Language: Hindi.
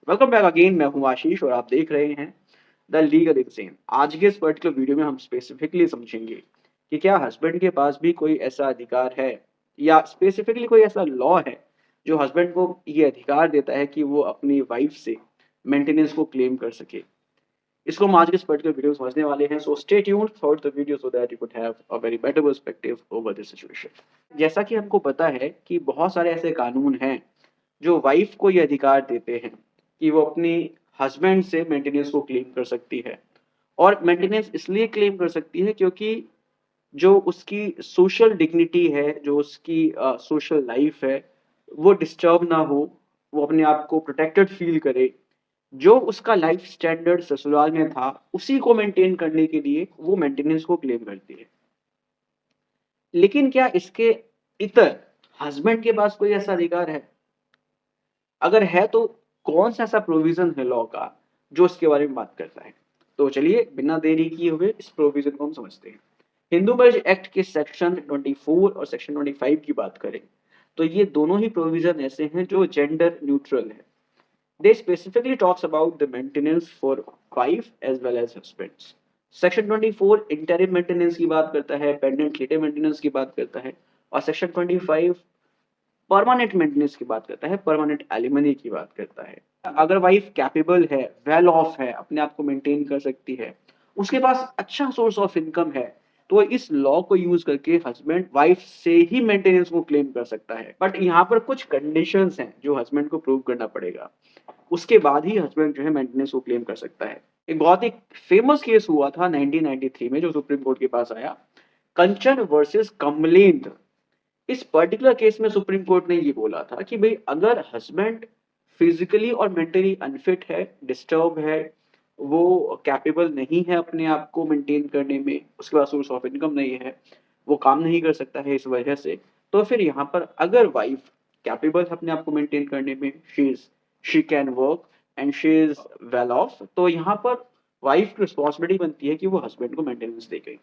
Welcome back again. मैं हूं आशीष और आप देख रहे हैं द लीगल इंसेन। आज के इस पर्टिकुलर वीडियो में हम स्पेसिफिकली समझेंगे कि क्या हस्बैंड के पास भी कोई ऐसा अधिकार है या स्पेसिफिकली कोई ऐसा लॉ है जो हस्बैंड को ये अधिकार देता है कि वो अपनी वाइफ से मेंटेनेंस को क्लेम कर सके। इसको हम आज के इस पर्टिकुलर वीडियो में समझने वाले हैं, so stay tuned through the video so that you could have a very better perspective over this situation. जैसा कि हमको पता है कि बहुत सारे ऐसे कानून हैं जो वाइफ को ये अधिकार देते हैं कि वो अपनी हस्बैंड से मेंटेनेंस को क्लेम कर सकती है। और मेंटेनेंस इसलिए क्लेम कर सकती है क्योंकि जो उसकी सोशल डिग्निटी है, जो उसकी सोशल लाइफ है, वो डिस्टर्ब ना हो, वो अपने आप को प्रोटेक्टेड फील करे। जो उसका लाइफ स्टैंडर्ड ससुराल में था, उसी को मेंटेन करने के लिए वो मेंटेनेंस को क्लेम करती है। लेकिन क्या इसके इतर हस्बैंड के पास कोई ऐसा अधिकार है? अगर है तो कौन सा ऐसा प्रोविजन है लॉ का जो इसके बारे में बात करता है? तो चलिए बिना देरी किए हुए इस प्रोविजन को हम समझते हैं। हिंदू मैरिज एक्ट के सेक्शन 24 और सेक्शन 25 की बात करें तो ये दोनों ही प्रोविजन ऐसे हैं जो जेंडर न्यूट्रल है। They specifically talks about the maintenance for wife as well as husbands. Section 24 interim maintenance की बात करता है, पेंडेंट लेटर मेंटेनेंस की बात करता है। और सेक्शन 25 परमानेंट मेंटेनेंस की बात करता है, परमानेंट एलिमनी की बात करता है। अगर वाइफ कैपेबल है, वेल ऑफ है, अपने आप को मेंटेन कर सकती है, उसके पास अच्छा सोर्स ऑफ इनकम है, तो इस लॉ को यूज करके हस्बैंड वाइफ से ही मेंटेनेंस को क्लेम कर सकता है। बट यहाँ पर कुछ कंडीशंस हैं जो हस्बैंड को प्रूव करना पड़ेगा, उसके बाद ही हस्बैंड जो है मेंटेनेंस को क्लेम कर सकता है। एक बहुत ही फेमस केस हुआ था 1993 में जो सुप्रीम कोर्ट के पास आया, कंचन वर्सेस कमलेंद्र। इस पर्टिकुलर केस में सुप्रीम कोर्ट ने ये बोला था कि भाई अगर हस्बैंड फिजिकली और मेंटली अनफिट है, डिस्टर्ब है, वो कैपेबल नहीं है अपने आप को मेंटेन करने में, उसके पास सोर्स ऑफ इनकम नहीं है, वो काम नहीं कर सकता है इस वजह से, तो फिर यहाँ पर अगर वाइफ कैपेबल है अपने आप को मेंटेन करने में, she can work and she is well of, तो यहाँ पर वाइफ की रिस्पॉन्सिबिलिटी बनती है कि वो हस्बैंड को मेंटेनेंस दे गई।